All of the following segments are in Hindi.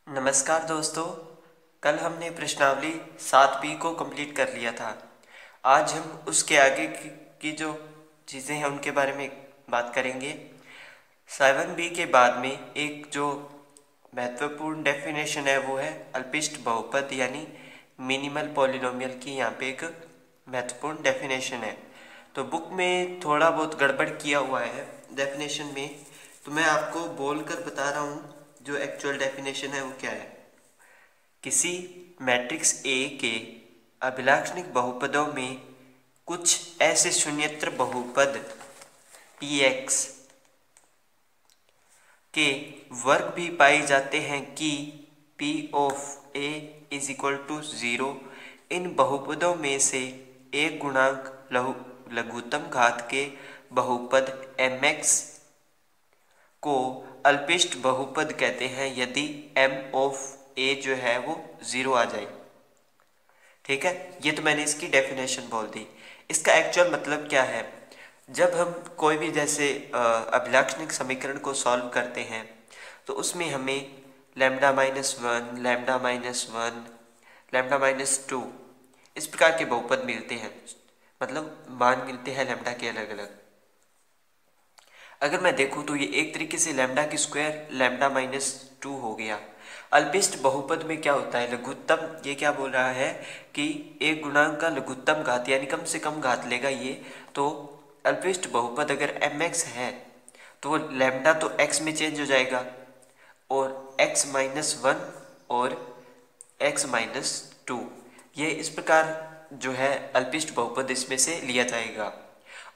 नमस्कार दोस्तों। कल हमने प्रश्नावली 7B को कंप्लीट कर लिया था। आज हम उसके आगे की जो चीज़ें हैं उनके बारे में बात करेंगे। 7B के बाद में एक जो महत्वपूर्ण डेफिनेशन है वो है अल्पिष्ट बहुपद यानी मिनिमल पॉलिनोमियल की। यहाँ पे एक महत्वपूर्ण डेफिनेशन है। तो बुक में थोड़ा बहुत गड़बड़ किया हुआ है डेफिनेशन में, तो मैं आपको बोल कर बता रहा हूँ जो एक्चुअल डेफिनेशन है वो क्या है। किसी मैट्रिक्स ए के अभिलाक्षणिक बहुपदों में कुछ ऐसे शून्येतर बहुपद px के वर्ग भी पाए जाते हैं कि p of a is equal to 0। इन बहुपदों में से एक गुणांक लघुत्तम घात के बहुपद mx को अल्पिष्ट बहुपद कहते हैं यदि m ऑफ a जो है वो 0 आ जाए। ठीक है, ये तो मैंने इसकी डेफिनेशन बोल दी। इसका एक्चुअल मतलब क्या है? जब हम कोई भी जैसे अभिलाक्षणिक समीकरण को सॉल्व करते हैं तो उसमें हमें lambda minus one, lambda minus one, lambda minus two इस प्रकार के बहुपद मिलते हैं, मतलब मान मिलते हैं लैम्डा के अलग अलग। अगर मैं देखूं तो ये एक तरीके से लैम्डा की स्क्वायर लैम्डा माइनस टू हो गया। अल्पिष्ट बहुपद में क्या होता है? लघुत्तम, ये क्या बोल रहा है कि एक गुणांक का लघुत्तम घात यानी कम से कम घात लेगा ये। तो अल्पिष्ट बहुपद अगर mx है तो वो लैम्डा तो x में चेंज हो जाएगा और x माइनस वन और x माइनस टू, ये इस प्रकार जो है अल्पिष्ट बहुपद इसमें से लिया जाएगा।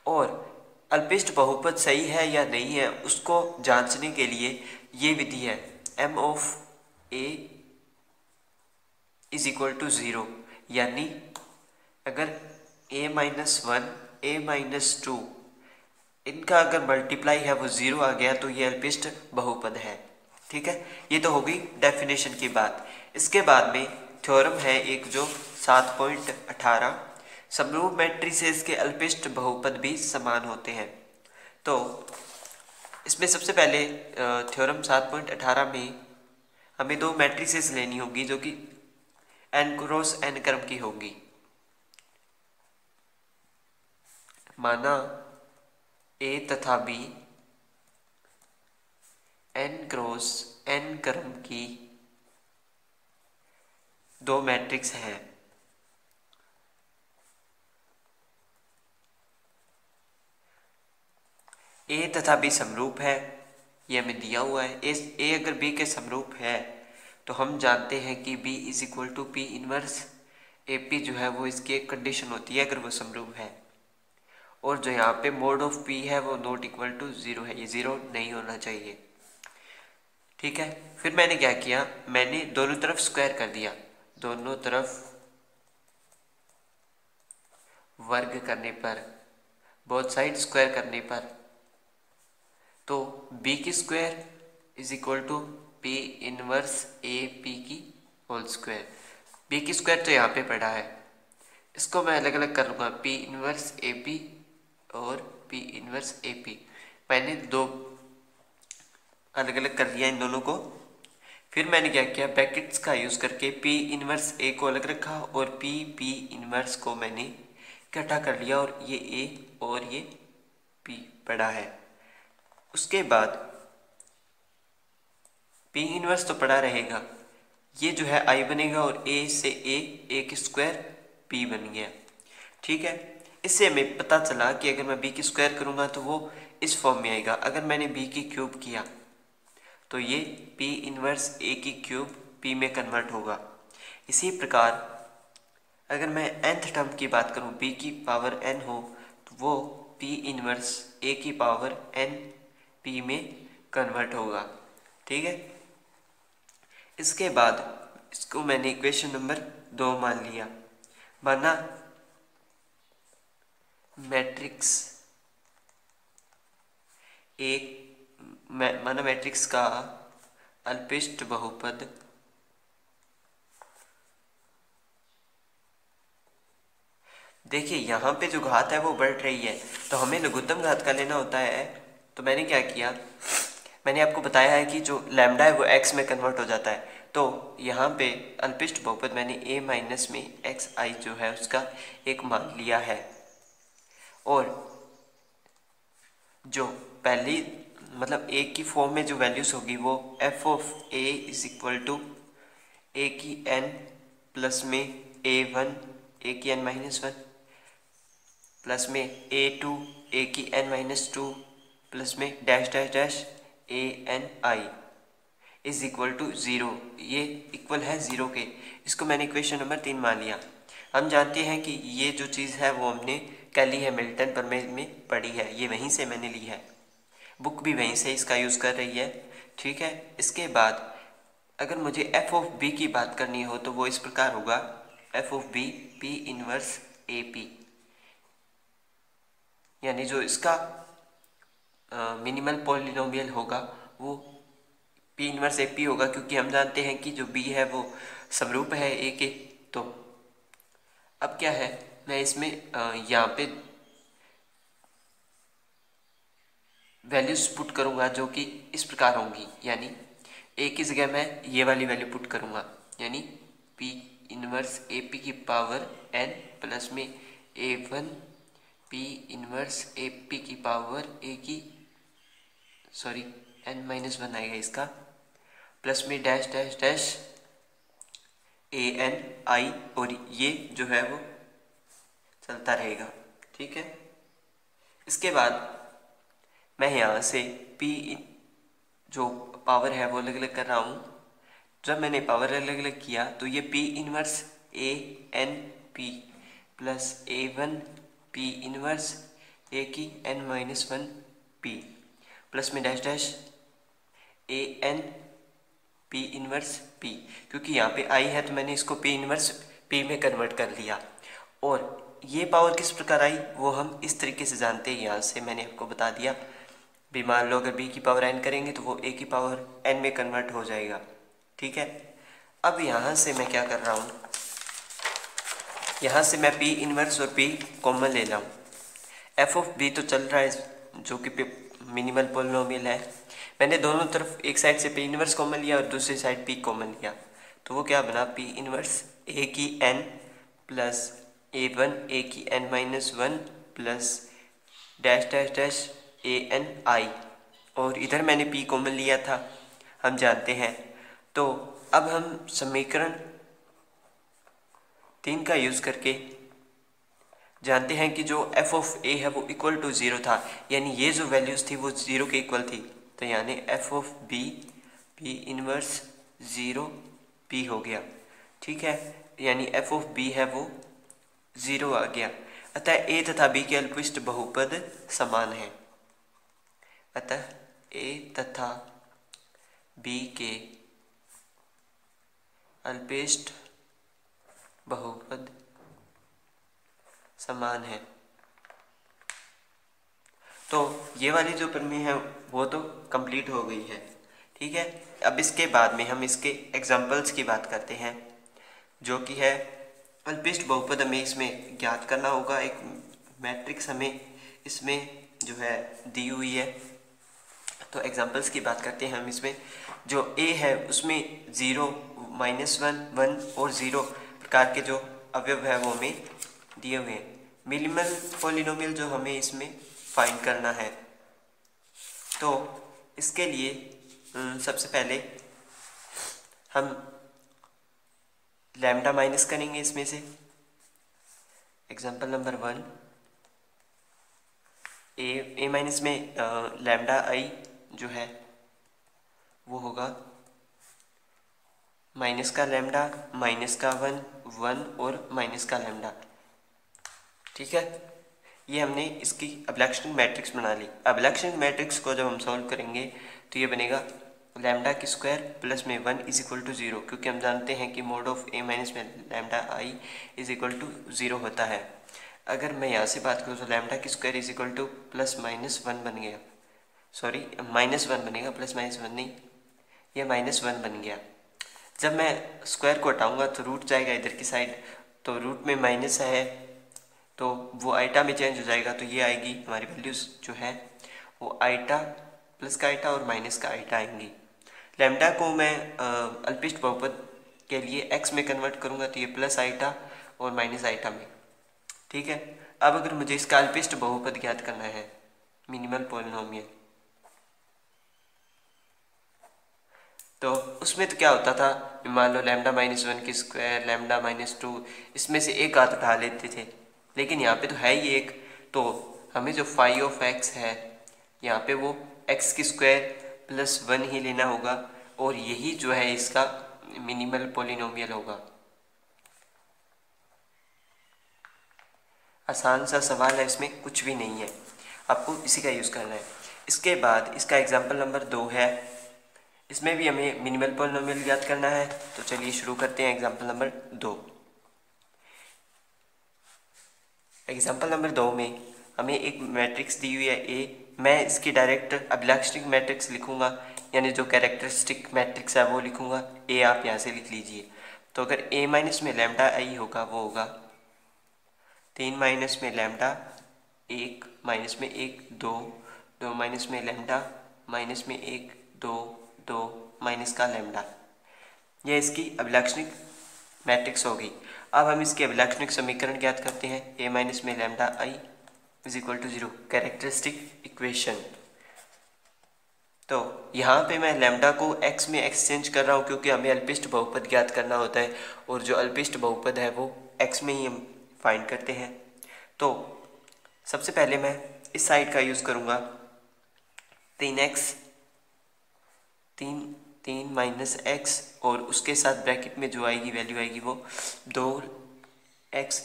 और अल्पिष्ट बहुपद सही है या नहीं है उसको जांचने के लिए ये विधि है m of a is equal to 0, यानी अगर a minus one, a minus two इनका अगर मल्टीप्लाई है वो 0 आ गया तो ये अल्पिष्ट बहुपद है। ठीक है, ये तो होगी डेफिनेशन की बात। इसके बाद में थ्योरम है एक जो 7.18, समरूप मैट्रिसेस के अल्पिष्ट बहुपद भी समान होते हैं। तो इसमें सबसे पहले थ्योरम 7.18 में हमें दो मैट्रिसेस लेनी होगी जो कि n क्रॉस n क्रम की होगी। माना A तथा B n क्रॉस n क्रम की दो मैट्रिक्स हैं। A तथा B समरूप है, ये हमें दिया हुआ है। A अगर B के समरूप है तो हम जानते हैं कि B is equal to P inverse AP जो है वो इसकी एक कंडीशन होती है अगर वो समरूप है। और जो यहाँ पे मोड ऑफ P है वो नॉट इक्वल टू 0 है, ये 0 नहीं होना चाहिए। ठीक है, फिर मैंने क्या किया, मैंने दोनों तरफ स्क्वायर कर दिया। दोनों तरफ वर्ग करने पर, बोथ साइड स्क्वायर करने पर, तो b की square is equal to p inverse A P की होल स्क्वायर। b की स्क्वायर तो यहाँ पे पड़ा है, इसको मैं अलग अलग कर लूँगा, p इनवर्स ए पी और p इनवर्स ए पी। मैंने दो अलग अलग कर दिया इन दोनों को। फिर मैंने क्या किया, ब्रैकेट्स का यूज़ करके p इनवर्स a को अलग रखा और p इनवर्स को मैंने इकट्ठा कर लिया और ये a और ये p पड़ा है। उसके बाद p इनवर्स तो पड़ा रहेगा, ये जो है i बनेगा और a से a की स्क्वायर p बन गया। ठीक है, इससे हमें पता चला कि अगर मैं b की स्क्वायर करूँगा तो वो इस फॉर्म में आएगा। अगर मैंने b की क्यूब किया तो ये p इनवर्स a की क्यूब p में कन्वर्ट होगा। इसी प्रकार अगर मैं nth टर्म की बात करूँ, b की पावर n हो तो वो p इनवर्स a की पावर n p में कन्वर्ट होगा। ठीक है, इसके बाद इसको मैंने इक्वेशन नंबर 2 मान लिया। माना मैट्रिक्स एक, माना मैट्रिक्स का अल्पिष्ट बहुपद देखिए यहाँ पे जो घात है वो बढ़ रही है तो हमें लघुत्तम घात का लेना होता है। तो मैंने क्या किया, मैंने आपको बताया है कि जो लैम्डा है वो x में कन्वर्ट हो जाता है। तो यहाँ पे अल्पिष्ट बहुपद मैंने a माइनस में xi जो है उसका एक मान लिया है, और जो पहली मतलब a की फॉर्म में जो वैल्यूज होगी वो f of a is equal to a की n प्लस में a1 a की n माइनस वन प्लस में a2 a की n माइनस टू प्लस में dash dash dash a n i is equal to zero. ये इक्वल है ज़ीरो के, इसको मैंने इक्वेशन नंबर 3 मान लिया। हम जानते हैं कि ये जो चीज़ है वो हमने कैली हैमिल्टन प्रमेय में पढ़ी है, ये वहीं से मैंने ली है, बुक भी वहीं से इसका यूज़ कर रही है। ठीक है, इसके बाद अगर मुझे एफ ऑफ बी की बात करनी हो तो वो इस प्रकार होगा, F of B P inverse A P, यानी जो इसका मिनिमल पॉलिनोमियल होगा वो पी इनवर्स ए पी होगा, क्योंकि हम जानते हैं कि जो बी है वो समरूप है ए के। तो अब क्या है, मैं इसमें यहाँ पे वैल्यूज पुट करूँगा जो कि इस प्रकार होंगी, यानी ए की जगह मैं ये वाली वैल्यू पुट करूँगा, यानी पी इनवर्स ए पी की पावर एन प्लस में A one P inverse A P की पावर ए की एन माइनस वन आएगा इसका, प्लस में dash dash dash A N I, और ये जो है वो चलता रहेगा। ठीक है, इसके बाद मैं यहाँ से P जो पावर है वो अलग अलग कर रहा हूँ। जब मैंने पावर अलग अलग किया तो ये P inverse A N P plus A one P inverse A की N minus one P plus में dash dash A N P inverse P, क्योंकि यहाँ पे आई है तो मैंने इसको पी इनवर्स पी में कन्वर्ट कर लिया। और ये पावर किस प्रकार आई वो हम इस तरीके से जानते हैं, यहाँ से मैंने आपको बता दिया। भी मान लो अगर बी की पावर एन करेंगे तो वो ए की पावर एन में कन्वर्ट हो जाएगा। ठीक है, अब यहाँ से मैं क्या कर रहा हूँ, यहाँ से मैं पी इनवर्स और पी कॉमन ले रहा हूँ। एफ ऑफ बी तो चल रहा है जो कि मिनिमल पॉलिनोमियल है, मैंने दोनों तरफ एक साइड से पी इनवर्स कॉमन लिया और दूसरी साइड पी कॉमन लिया, तो वो क्या बना, पी इनवर्स ए की N plus A one A की N minus one plus dash dash dash A N I, और इधर मैंने पी कॉमन लिया था हम जानते हैं। तो अब हम समीकरण 3 का यूज़ करके जानते हैं कि जो एफ ऑफ ए है वो इक्वल टू ज़ीरो था, यानी ये जो वैल्यूज़ थी वो ज़ीरो के इक्वल थी, तो यानी F of B P inverse zero P हो गया। ठीक है, यानी एफ ऑफ बी है वो ज़ीरो आ गया। अतः ए तथा बी के अल्पविष्ट बहुपद समान है, अतः ए तथा बी के अल्पविष्ट बहुपद समान है। तो ये वाली जो प्रमेय है वो तो कंप्लीट हो गई है। ठीक है, अब इसके बाद में हम इसके एग्जाम्पल्स की बात करते हैं, जो कि है अल्पविष्ट बहुपद हमें इसमें ज्ञात करना होगा। एक मैट्रिक्स हमें इसमें जो है दी हुई है, तो एग्जाम्पल्स की बात करते हैं हम। इसमें जो ए है उसमें 0 माइनस वन वन और 0 प्रकार के जो अवयव है वो हमें दिए हुए हैं। मिनिमल पॉलिनोमियल जो हमें इसमें फाइंड करना है, तो इसके लिए सबसे पहले हम लैम्डा माइनस करेंगे इसमें से। एग्जाम्पल नंबर 1, ए माइनस में लैम्डा आई जो है वो होगा माइनस का लैम्डा माइनस का वन वन और माइनस का लैम्डा। ठीक है, ये हमने इसकी अबलेक्शन मैट्रिक्स बना ली। अबलेक्शन मैट्रिक्स को जब हम सॉल्व करेंगे तो ये बनेगा लैम्डा की स्क्वायर प्लस में 1 इज इक्वल टू 0, क्योंकि हम जानते हैं कि मोड ऑफ ए माइनस में lambda I is equal to 0 होता है। अगर मैं यहाँ से बात करूँ तो लैम्डा की square is equal two plus minus one बन गया, सॉरी माइनस वन बनेगा, प्लस माइनस वन नहीं, ये माइनस वन बन गया। जब मैं स्क्वायर को हटाऊँगा तो रूट जाएगा इधर की साइड, तो रूट में माइनस है तो वो आइटा में चेंज हो जाएगा, तो ये आएगी हमारी वैल्यूज़ जो है वो आइटा प्लस का आइटा और माइनस का आइटा आएंगी। लैम्डा को मैं अल्पिष्ट बहुपद के लिए x में कन्वर्ट करूँगा तो ये प्लस आइटा और माइनस आइटा में, ठीक है। अब अगर मुझे इसका अल्पिष्ट बहुपद ज्ञात करना है, मिनिमल पॉलिनोमियल, तो उसमें तो क्या होता था, मान लो लैम्डा -1 की स्क्वायर, लैम्डा -2, इसमें से एक आध उठा लेते थे, लेकिन यहाँ पे तो है ही एक, तो हमें जो फाई ऑफ एक्स है यहाँ पे वो एक्स की स्क्वायर प्लस 1 ही लेना होगा, और यही जो है इसका मिनिमल पॉलिनोमियल होगा। आसान सा सवाल है, इसमें कुछ भी नहीं है, आपको इसी का यूज़ करना है। इसके बाद इसका एग्जाम्पल नंबर 2 है, इसमें भी हमें मिनिमल पॉलिनोमियल ज्ञात करना है, तो चलिए शुरू करते हैं एग्जाम्पल नंबर 2। एग्जाम्पल नंबर 2 में हमें एक मैट्रिक्स दी हुई है ए, मैं इसकी डायरेक्ट अभिलाक्षणिक मैट्रिक्स लिखूंगा, यानी जो कैरेक्टरिस्टिक मैट्रिक्स है वो लिखूंगा, ए आप यहाँ से लिख लीजिए। तो अगर ए माइनस में लैम्डा आई होगा वो होगा 3 माइनस में लैम्डा 1 माइनस में 1 2, 2 माइनस में लैम्डा माइनस में 1 2 2 माइनस का लैम्डा, यह इसकी अभिलाक्षणिक मैट्रिक्स होगी। अब हम इसके अभिलाक्षणिक समीकरण ज्ञात करते हैं, ए माइनस में lambda I is equal to 0, characteristic equation. तो यहाँ पे मैं लैम्डा को x में एक्सचेंज कर रहा हूँ, क्योंकि हमें अल्पिष्ट बहुपद ज्ञात करना होता है, और जो अल्पिष्ट बहुपद है वो x में ही हम फाइंड करते हैं। तो सबसे पहले मैं इस साइड का यूज़ करूँगा, 3x 3 माइनस एक्स, और उसके साथ ब्रैकेट में जो आएगी वैल्यू आएगी वो 2x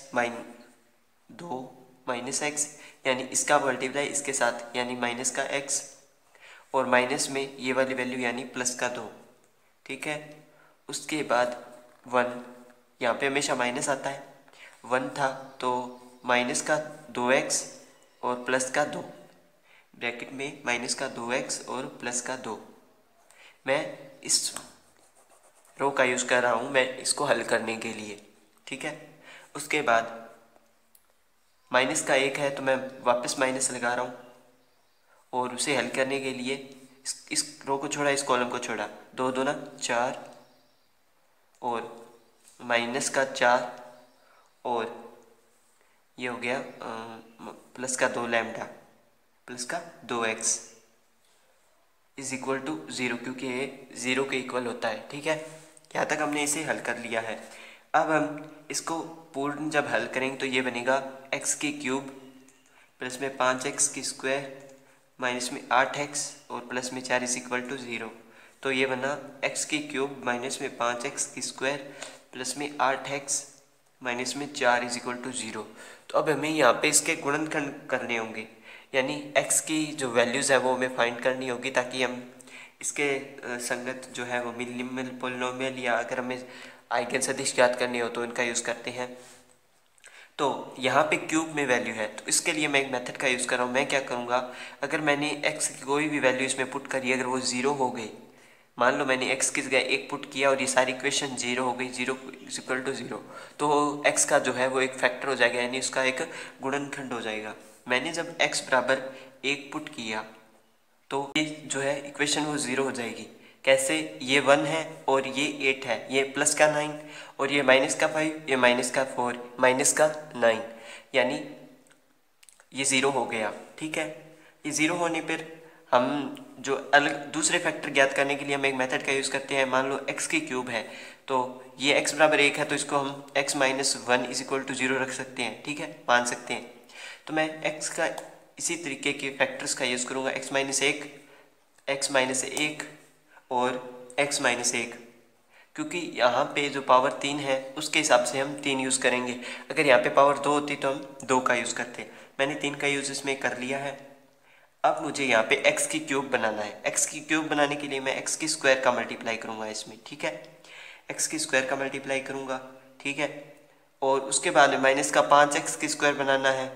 माइनस एक्स, यानी इसका मल्टीप्लाई इसके साथ, यानी माइनस का x, और माइनस में ये वाली वैल्यू यानी प्लस का 2, ठीक है। उसके बाद 1, यहाँ पे हमेशा माइनस आता है, 1 था तो माइनस का 2x और प्लस का 2, ब्रैकेट में माइनस का 2x और प्लस का 2। मैं इस रो का यूज़ कर रहा हूँ मैं इसको हल करने के लिए, ठीक है। उसके बाद माइनस का 1 है तो मैं वापस माइनस लगा रहा हूँ, और उसे हल करने के लिए इस रो को छोड़ा, इस कॉलम को छोड़ा, 2 2 4, और माइनस का 4, और ये हो गया प्लस का 2 लैम्डा प्लस का 2x इज इक्वल टू 0, क्योंकि ये 0 के इक्वल होता है, ठीक है। यहाँ तक हमने इसे हल कर लिया है। अब हम इसको पूर्ण जब हल करेंगे तो ये बनेगा x की क्यूब प्लस में 5x की स्क्वायर माइनस में 8x और प्लस में 4 इज इक्वल टू 0। तो ये बना x की क्यूब माइनस में 5x की स्क्वायर प्लस में 8x माइनस में 4 इज इक्वल टू 0। तो अब हमें यहाँ पे इसके गुणनखंड करने होंगे, यानी x की जो वैल्यूज़ है वो हमें फाइंड करनी होगी, ताकि हम इसके संगत जो है वो मिनिमल पॉलिनोमियल, या अगर हमें आइगन सदिश ज्ञात करनी हो तो इनका यूज़ करते हैं। तो यहाँ पे क्यूब में वैल्यू है, तो इसके लिए मैं एक मेथड का यूज़ कर रहा हूँ। मैं क्या करूँगा, अगर मैंने x की कोई भी वैल्यू इसमें पुट करी, अगर वो 0 हो गई, मान लो मैंने x की जगह 1 पुट किया और ये सारी इक्वेशन 0 हो गई, 0 इज इक्वल टू 0, तो x का जो है वो एक फैक्टर हो जाएगा, यानी उसका एक गुणनखंड हो जाएगा। मैंने जब x बराबर 1 पुट किया तो ये जो है इक्वेशन वो 0 हो जाएगी। कैसे, ये 1 है और ये 8 है, ये प्लस का 9 और ये माइनस का 5, ये माइनस का 4, माइनस का 9, यानी ये 0 हो गया, ठीक है। ये 0 होने पर हम जो अलग दूसरे फैक्टर ज्ञात करने के लिए हम एक मेथड का यूज़ करते हैं। मान लो x की क्यूब है, तो ये x बराबर 1 है, तो इसको हम x minus 1 is equal to 0 रख सकते हैं, ठीक है, मान सकते हैं। तो मैं x का इसी तरीके के फैक्टर्स का यूज़ करूँगा, x माइनस 1 और x माइनस 1, क्योंकि यहाँ पे जो पावर 3 है उसके हिसाब से हम 3 यूज़ करेंगे। अगर यहाँ पे पावर 2 होती तो हम 2 का यूज़ करते। मैंने 3 का यूज़ इसमें कर लिया है। अब मुझे यहाँ पे x की क्यूब बनाना है। x की क्यूब बनाने के लिए मैं x की स्क्वायर का मल्टीप्लाई करूँगा इसमें, ठीक है, x की स्क्वायर का मल्टीप्लाई करूँगा, ठीक है। और उसके बाद माइनस का 5x की स्क्वायर बनाना है,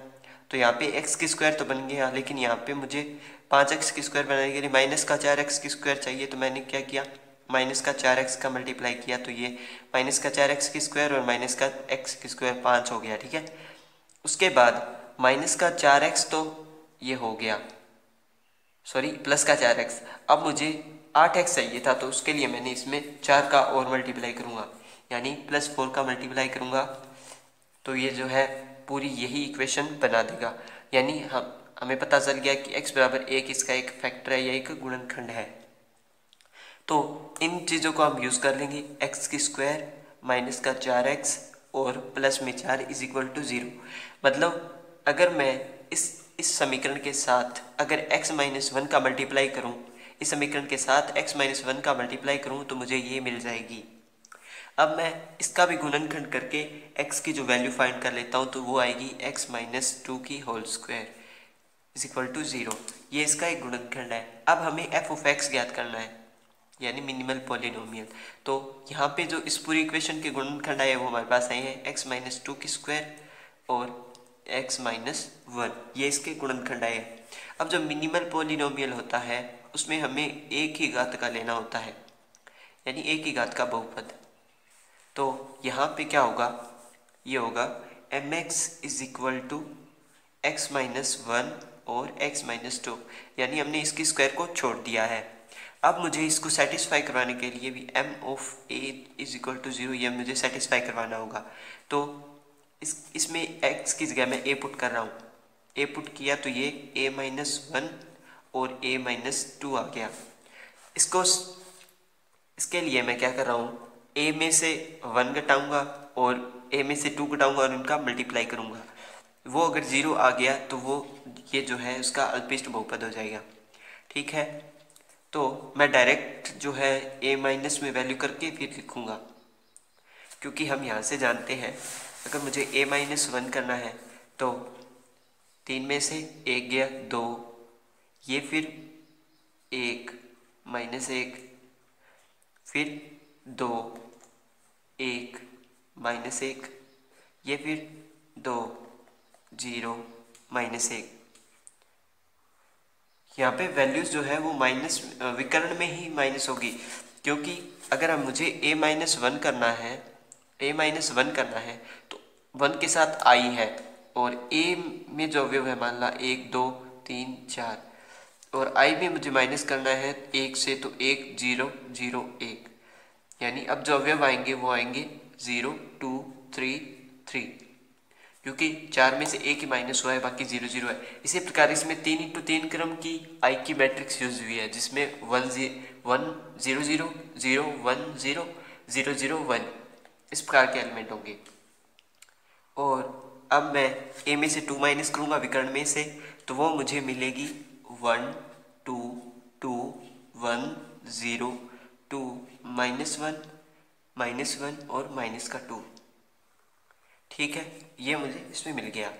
तो यहाँ पे x की स्क्वायर तो बन गया, लेकिन यहाँ पे मुझे 5x की स्क्वायर बनाने के लिए माइनस का 4x की स्क्वायर चाहिए। तो मैंने क्या किया, माइनस का 4x का मल्टीप्लाई किया, तो ये माइनस का 4x की स्क्वायर और माइनस का x की स्क्वायर 5 हो गया, ठीक है। उसके बाद माइनस का 4x तो ये हो गया, सॉरी प्लस का 4x। अब मुझे 8x चाहिए था, तो उसके लिए मैंने इसमें 4 का और मल्टीप्लाई करूँगा, यानी +4 का मल्टीप्लाई करूँगा, तो ये जो है पूरी यही इक्वेशन बना देगा। यानी हमें पता चल गया कि x बराबर 1 इसका एक फैक्टर है या एक गुणनखंड है। तो इन चीज़ों को हम यूज़ कर लेंगे, x² माइनस का 4x और प्लस में 4 इज इक्वल टू 0। मतलब अगर मैं इस समीकरण के साथ अगर x-1 का मल्टीप्लाई करूं, इस समीकरण के साथ x-1 का मल्टीप्लाई करूं तो मुझे ये मिल जाएगी। अब मैं इसका भी गुणनखंड करके x की जो वैल्यू फाइंड कर लेता हूं, तो वो आएगी x-2 की whole square is equal to 0। ये इसका एक गुणनखंड है। अब हमें f(x) ज्ञात करना है, यानी मिनिमल पॉलिनोमियल। तो यहाँ पे जो इस पूरी इक्वेशन के गुणनखंड आए वो हमारे पास आए हैं x-2 की स्क्वायर और x-1, ये इसके गुणनखंड आए हैं। अब जो मिनिमल पॉलिनोमियल होता है उसमें हमें एक ही घात का लेना होता है, यानी एक ही घात का बहुपद। तो यहाँ पे क्या होगा, ये होगा mx is equal to x-1 और x-2, यानी हमने इसकी स्क्वायर को छोड़ दिया है। अब मुझे इसको सेटिस्फाई करवाने के लिए भी m of a is equal to 0 ये मुझे सेटिस्फाई करवाना होगा। तो इसमें x की जगह मैं a पुट कर रहा हूँ, a पुट किया तो ये a-1 और a-2 आ गया। इसके लिए मैं क्या कर रहा हूँ, a में से 1 घटाऊंगा और a में से 2 घटाऊंगा और उनका मल्टीप्लाई करूंगा। वो अगर 0 आ गया तो वो ये जो है उसका अल्पिष्ट बहुपद हो जाएगा। ठीक है, तो मैं डायरेक्ट जो है a माइनस में वैल्यू करके फिर लिखूंगा, क्योंकि हम यहाँ से जानते हैं अगर मुझे a-1 करना है तो 3 में से 1 गया 2, ये फिर 1 -1, फिर 2 1 -1, ये फिर 2 0 -1। यहाँ पे वैल्यूज जो है वो माइनस विकर्ण में ही माइनस होगी, क्योंकि अगर हम मुझे a-1 करना है तो 1 के साथ i है और a में जो अवयव है मान ला 1 2 3 4 और i में मुझे माइनस करना है 1 से, तो 1 0 0 1, यानी अब जो अवयव आएंगे वो आएंगे 0 2 3 3, क्योंकि 4 में से एक ही माइनस हुआ है, बाकी 0 0 है। इसी प्रकार इसमें 3x3 क्रम की i की मैट्रिक्स यूज हुई है, जिसमें 1 0 0 0 1 0 0 0 1 इस प्रकार के एलिमेंट होंगे। और अब मैं a में से 2 माइनस करूँगा विकर्ण में से, तो वो मुझे मिलेगी 1 2 2 1 0 2 -1 और -2। ठीक है, ये मुझे इसमें मिल गया।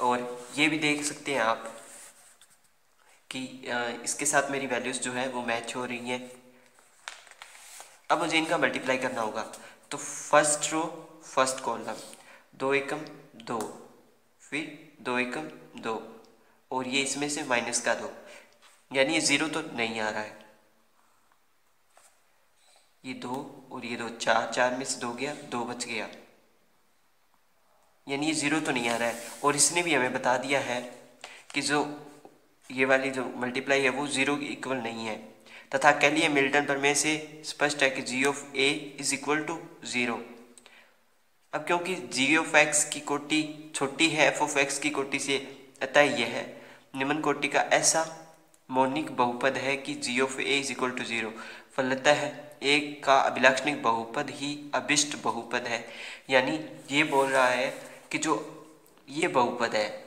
और ये भी देख सकते हैं आप कि इसके साथ मेरी वैल्यूज़ जो है वो मैच हो रही हैं। अब मुझे इनका मल्टीप्लाई करना होगा, तो फर्स्ट रो फर्स्ट कॉलम 2 एकम 2, फिर 2 एकम 2 और ये इसमें से माइनस का 2, यानी ये 0 तो नहीं आ रहा है, ये 2 और ये 2 4 में से 2 गया 2 बच गया, यानी ये 0 तो नहीं आ रहा है। और इसने भी हमें बता दिया है कि जो ये वाली जो मल्टीप्लाई है वो 0 की इक्वल नहीं है, तथा कैलिए मिल्टन प्रमेय से स्पष्ट है कि g of a is equal to 0। अब क्योंकि g ऑफ x की कोटि छोटी है f ऑफ x की कोटि से, अतः यह है निम्न कोटि का ऐसा मौनिक बहुपद है कि g of a is equal to 0। फलतः a का अभिलाक्षणिक बहुपद ही अभिष्ट बहुपद है, यानी ये बोल रहा है कि जो ये बहुपद है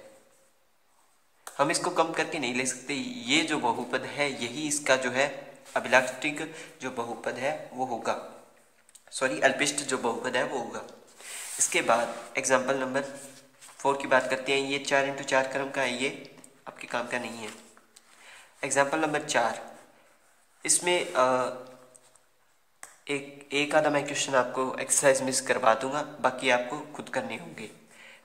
हम इसको कम करके नहीं ले सकते, ये जो बहुपद है यही इसका जो है अभिलाक्षणिक जो बहुपद है वो होगा, सॉरी अल्पिष्ट जो बहुपद है वो होगा। इसके बाद एग्जाम्पल नंबर 4 की बात करते हैं। ये 4x4 क्रम का है, ये आपके काम का नहीं है। एग्जाम्पल नंबर 4, इसमें एक आधा मैं क्वेश्चन आपको एक्सरसाइज मिस करवा दूंगा, बाकी आपको खुद करने होंगे।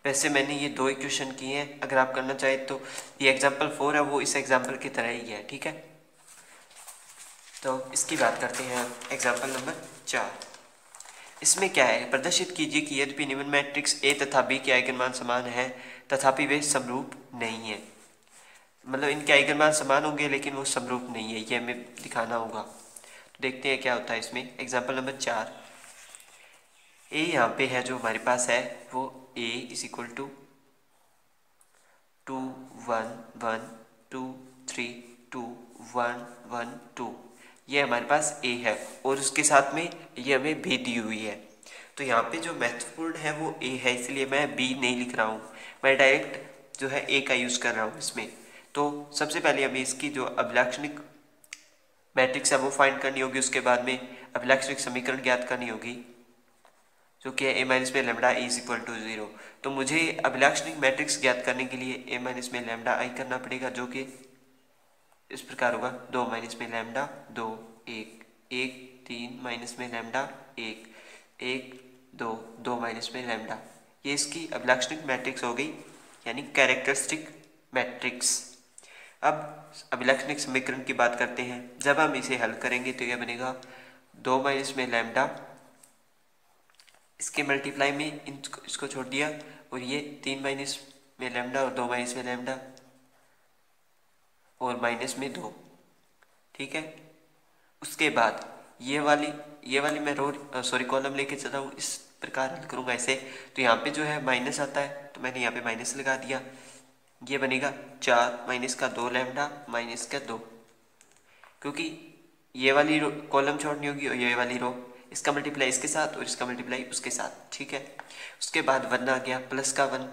वैसे मैंने ये 2 इक्वेशन किए हैं, अगर आप करना चाहें तो ये एग्जाम्पल 4 है वो इस एग्जाम्पल की तरह ही है। ठीक है, तो इसकी बात करते हैं एग्जाम्पल नंबर 4। इसमें क्या है, प्रदर्शित कीजिए कि यद्यपि निम्न मैट्रिक्स A तथा B के आइगन मान समान हैं तथापि वे समरूप नहीं है। मतलब इनके आइगन मान समान होंगे लेकिन वो समरूप नहीं है, ये हमें दिखाना होगा। तो देखते हैं क्या होता है इसमें। एग्जाम्पल नंबर 4, ए यहाँ पे है जो हमारे पास है वो ए इज इक्वल टू 2 1 1 2 3 2 1 1 2, ये हमारे पास ए है और उसके साथ में ये हमें बी दी हुई है। तो यहाँ पे जो महत्वपूर्ण है वो ए है, इसलिए मैं बी नहीं लिख रहा हूँ, मैं डायरेक्ट जो है ए का यूज़ कर रहा हूँ इसमें। तो सबसे पहले हमें इसकी जो अभिलाक्षणिक मैट्रिक्स है वो फाइंड करनी होगी, उसके बाद में अभिलाक्षणिक समीकरण ज्ञात करनी होगी जो कि है ए माइनस में लेमडा इज इक्वल टू 0। तो मुझे अभिलाक्षणिक मैट्रिक्स ज्ञात करने के लिए ए माइनस में लेमडा आई करना पड़ेगा, जो कि इस प्रकार होगा 2 माइनस में लेमडा 2 1 1 3 माइनस में लेमडा 1 1 2 2 माइनस में लेमडा। ये इसकी अभिलाक्षणिक मैट्रिक्स हो गई, यानी कैरेक्टरिस्टिक मैट्रिक्स। अब अभिलाक्षणिक समीकरण की बात करते हैं। जब हम इसे हल करेंगे तो यह बनेगा 2 माइनस में लेमडा, इसके मल्टीप्लाई में इसको छोड़ दिया, और ये 3 माइनस में लेमडा और 2 माइनस में लेमडा और माइनस में 2, ठीक है। उसके बाद ये वाली मैं कॉलम लेके चल रहा हूँ, इस प्रकार हल करूँगा ऐसे। तो यहाँ पे जो है माइनस आता है तो मैंने यहाँ पे माइनस लगा दिया, ये बनेगा 4 माइनस का 2 लेमडा माइनस का 2, क्योंकि ये वाली कॉलम छोड़नी होगी और ये वाली रो, इसका मल्टीप्लाई इसके साथ और इसका मल्टीप्लाई उसके साथ, ठीक है। उसके बाद 1 आ गया प्लस का 1,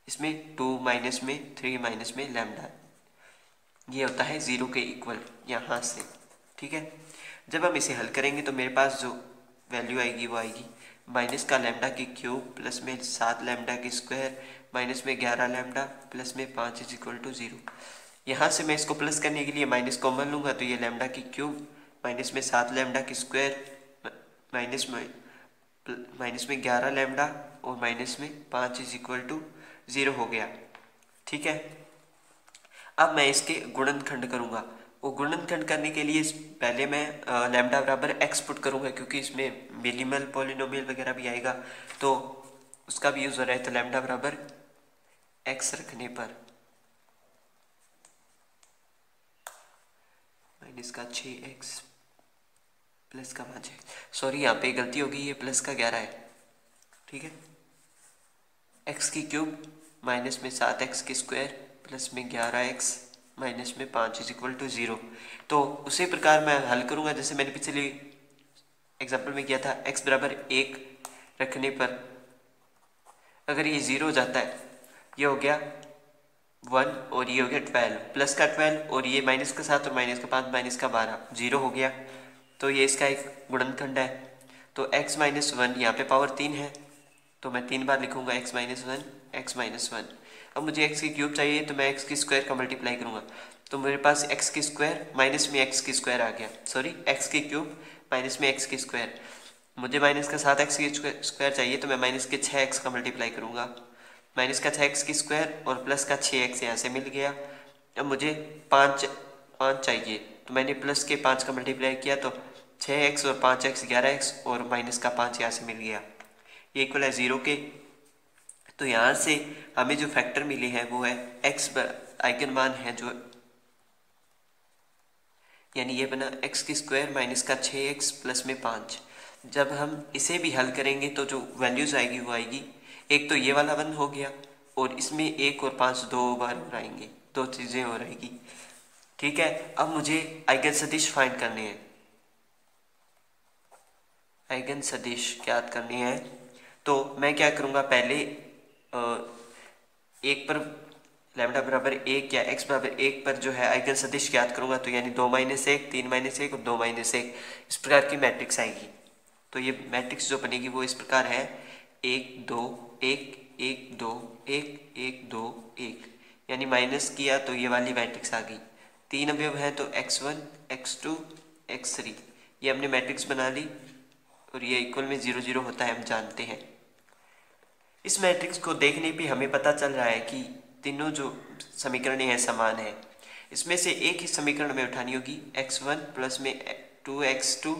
इसमें 2 माइनस में 3 माइनस में लेमडा, ये होता है 0 के इक्वल यहाँ से, ठीक है। जब हम इसे हल करेंगे तो मेरे पास जो वैल्यू आएगी वो आएगी माइनस का लेमडा की क्यूब प्लस में 7 लेमडा की स्क्वायर माइनस में 11 लेमडा प्लस में 5 इज इक्वल टू 0। यहाँ से मैं इसको प्लस करने के लिए माइनस कॉमन लूँगा, तो ये लेमडा की क्यूब माइनस में 7 लेमडा की स्क्वायर माइनस में 11 लेमडा और माइनस में 5 इज इक्वल टू 0 हो गया, ठीक है। अब मैं इसके गुणनखंड करूँगा, वो गुणनखंड करने के लिए पहले मैं लैम्डा बराबर एक्स पुट करूँगा, क्योंकि इसमें मिनिमल पॉलिनोमियल वगैरह भी आएगा तो उसका भी यूज़ हो रहा है। तो लैम्डा बराबर एक्स रखने पर माइनस का 6x प्लस का 5x, सॉरी यहाँ पे गलती होगी, ये प्लस का 11 है, ठीक है। एक्स की क्यूब माइनस में 7x की स्क्वायर प्लस में 11x माइनस में 5 इज इक्वल टू 0। तो उसी प्रकार मैं हल करूँगा जैसे मैंने पिछले एग्जाम्पल में किया था। x बराबर 1 रखने पर अगर ये 0 हो जाता है, ये हो गया 1 और ये हो गया 12, प्लस का 12 और ये माइनस का 7 और माइनस का 5 माइनस का 12, 0 हो गया। तो ये इसका एक गुणनखंड है। तो x माइनस 1 यहाँ पे पावर 3 है तो मैं 3 बार लिखूँगा x माइनस 1 x माइनस 1। अब मुझे x की क्यूब चाहिए तो मैं x की स्क्वायर का मल्टीप्लाई करूँगा, तो मेरे पास x की स्क्वायर माइनस में x की स्क्वायर आ गया, सॉरी x की क्यूब माइनस में x की स्क्वायर। मुझे माइनस का 7x की स्क्वायर चाहिए तो मैं माइनस के 6x का मल्टीप्लाई करूँगा, माइनस का 6x की स्क्वायर और प्लस का 6x यहाँ से मिल गया। अब मुझे 5 चाहिए तो मैंने प्लस के 5 का मल्टीप्लाई किया तो 6x और 5x 11x और माइनस का 5 यहाँ से मिल गया, ये इक्वल है 0 के। तो यहाँ से हमें जो फैक्टर मिले हैं वो है x आइगन मान है जो, यानी ये बना x की स्क्वायर माइनस का 6x प्लस में 5। जब हम इसे भी हल करेंगे तो जो वैल्यूज आएगी वो आएगी, एक तो ये वाला 1 हो गया और इसमें 1 और 5 दो बार हो आएंगे, दो चीज़ें हो रहेगी, ठीक है। अब मुझे आइगन सदिश फाइंड करने हैं, आइगन सदिश ज्ञात करनी है। तो मैं क्या करूँगा, पहले 1 पर लैम्डा बराबर 1 या x बराबर 1 पर जो है आइगन सदिश ज्ञात करूँगा, तो यानी 2 माइनस 1 3 माइनस 1 और 2 माइनस 1, इस प्रकार की मैट्रिक्स आएगी। तो ये मैट्रिक्स जो बनेगी वो इस प्रकार है 1 2 1 1 2 1 1 2 1, यानी माइनस किया तो ये वाली मैट्रिक्स आ गई। 3 अवयव है तो x1 x2 x3, ये हमने मैट्रिक्स बना ली और ये इक्वल में 0 0 होता है, हम जानते हैं। इस मैट्रिक्स को देखने पे हमें पता चल रहा है कि तीनों जो समीकरण हैं समान है। इसमें से एक ही समीकरण में उठानी होगी, x1 प्लस में 2x2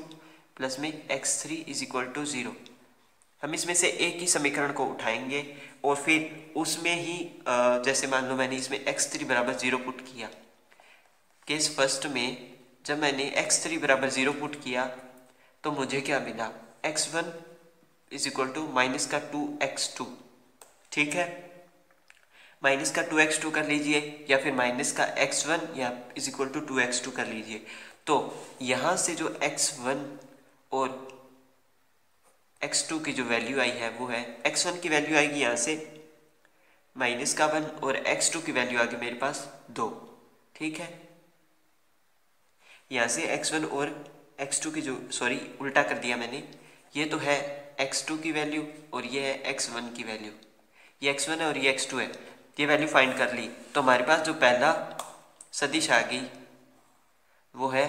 प्लस में x3 इज इक्वल टू 0। हम इसमें से एक ही समीकरण को उठाएंगे और फिर उसमें ही जैसे मान लो मैंने इसमें x3 बराबर 0 पुट किया। केस फर्स्ट में जब मैंने x3 बराबर 0 पुट किया तो मुझे क्या मिला, x1 is equal to minus का 2x2। ठीक है, माइनस का 2x2 कर लीजिए या फिर माइनस का x1 या इज इक्वल टू 2x2 कर लीजिए। तो यहाँ से जो x1 और x2 की जो वैल्यू आई है वो है, x1 की वैल्यू आएगी यहाँ से माइनस का 1 और x2 की वैल्यू आ गई मेरे पास 2। ठीक है, यहाँ से x1 और x2 की जो, सॉरी उल्टा कर दिया मैंने, ये तो है x2 की वैल्यू और ये है x1 की वैल्यू। ये x1 है और ये x2 है, ये वैल्यू फाइंड कर ली। तो हमारे पास जो पहला सदिश आ गई वो है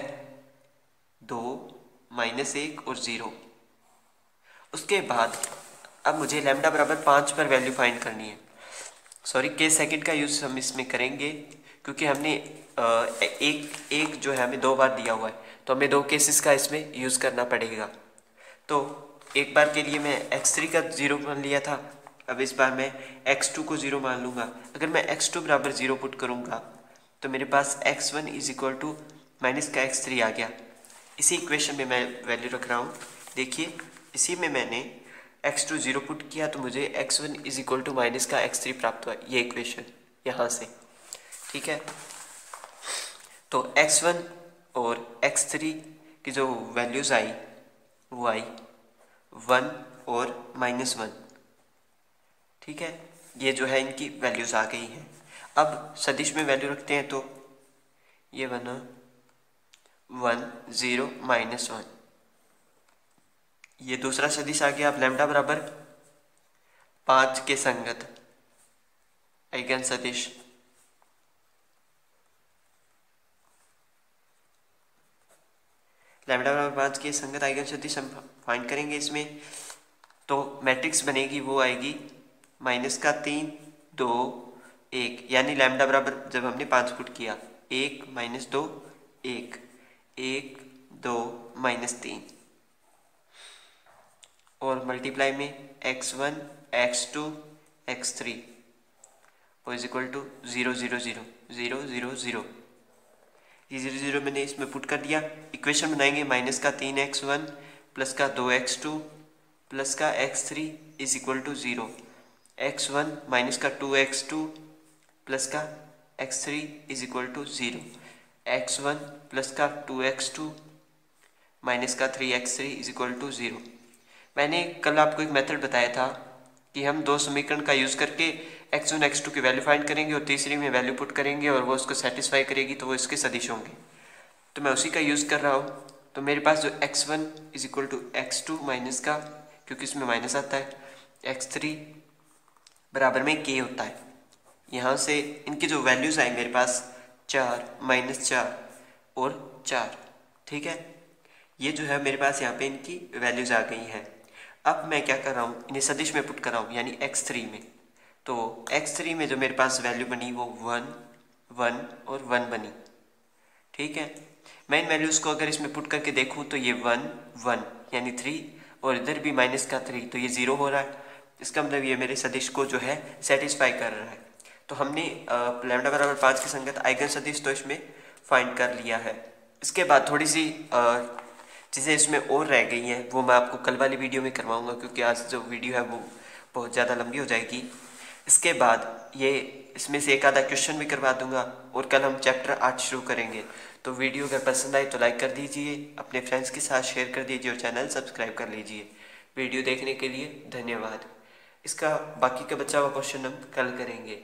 2, -1 और 0। उसके बाद अब मुझे लैम्डा बराबर 5 पर वैल्यू फाइंड करनी है। सॉरी, केस सेकंड का यूज़ हम इसमें करेंगे क्योंकि हमने एक जो है हमें 2 बार दिया हुआ है, तो हमें 2 केसेस का इसमें यूज़ करना पड़ेगा। तो एक बार के लिए मैं x3 का 0 मान लिया था, अब इस बार मैं x2 को 0 मान लूँगा। अगर मैं x2 बराबर 0 पुट करूँगा तो मेरे पास x1 is equal to minus का x3 आ गया। इसी इक्वेशन में मैं वैल्यू रख रहा हूँ। देखिए, इसी में मैंने x2 0 पुट किया तो मुझे x1 is equal to minus का x3 प्राप्त हुआ, ये इक्वेशन यहाँ से। ठीक है, तो x1 और x3 की जो वैल्यूज़ आई वो आई 1 और -1। ठीक है, ये जो है इनकी वैल्यूज़ आ गई हैं। अब सदिश में वैल्यू रखते हैं तो ये बना 1 0 -1। ये दूसरा सदिश आ गया। अब लैम्डा बराबर 5 के संगत आइगन सदिश, लैम्डा बराबर 5 के संगत आइगन सदिश हम फाइंड करेंगे इसमें। तो मैट्रिक्स बनेगी वो आएगी -3 2 1, यानी लैम्डा बराबर जब हमने 5 पुट किया 1 -2 1 1 2 -3 और मल्टीप्लाई में x1 x2 x3 और इज इक्वल टू 0 0 0 0 0 0। ये 0 0 मैंने इसमें पुट कर दिया। इक्वेशन बनाएंगे -3x1 प्लस का 2x2 प्लस का x3 is equal to 0, x1 minus का 2x2 प्लस का x3 is equal to 0, x1 plus का 2x2 माइनस का 3x3 इज इक्वल टू 0। मैंने कल आपको एक मेथड बताया था कि हम 2 समीकरण का यूज़ करके x1 x2 की वैल्यू फाइंड करेंगे और तीसरी में वैल्यू पुट करेंगे और वो उसको सेटिस्फाई करेगी तो वो इसके सदिश होंगे। तो मैं उसी का यूज़ कर रहा हूँ। तो मेरे पास जो x1 is equal to x2 minus का, क्योंकि इसमें माइनस आता है, x3 बराबर में k होता है। यहाँ से इनकी जो वैल्यूज़ आए मेरे पास 4 -4 और 4। ठीक है, ये जो है मेरे पास यहाँ पे इनकी वैल्यूज़ आ गई हैं। अब मैं क्या कर रहा हूँ, इन्हें सदिश में पुट कर रहा हूँ यानी x3 में। तो x3 में जो मेरे पास वैल्यू बनी वो 1 1 और 1 बनी। ठीक है, मैं इन वैल्यूज़ को अगर इसमें पुट करके देखूँ तो ये 1 1 यानी 3 और इधर भी माइनस का 3 तो ये 0 हो रहा है। इसका मतलब ये मेरे सदिश को जो है सेटिस्फाई कर रहा है। तो हमने लैम्डा बराबर 5 की संगत आइगन सदिश तो इसमें फाइंड कर लिया है। इसके बाद थोड़ी सी चीज़ें इसमें और रह गई हैं, वो मैं आपको कल वाली वीडियो में करवाऊंगा क्योंकि आज जो वीडियो है वो बहुत ज़्यादा लंबी हो जाएगी। इसके बाद ये इसमें से एक आधा क्वेश्चन भी करवा दूंगा और कल हम चैप्टर 8 शुरू करेंगे। तो वीडियो अगर पसंद आए तो लाइक कर दीजिए, अपने फ्रेंड्स के साथ शेयर कर दीजिए और चैनल सब्सक्राइब कर लीजिए। वीडियो देखने के लिए धन्यवाद। इसका बाकी का बचा हुआ क्वेश्चन हम कल करेंगे।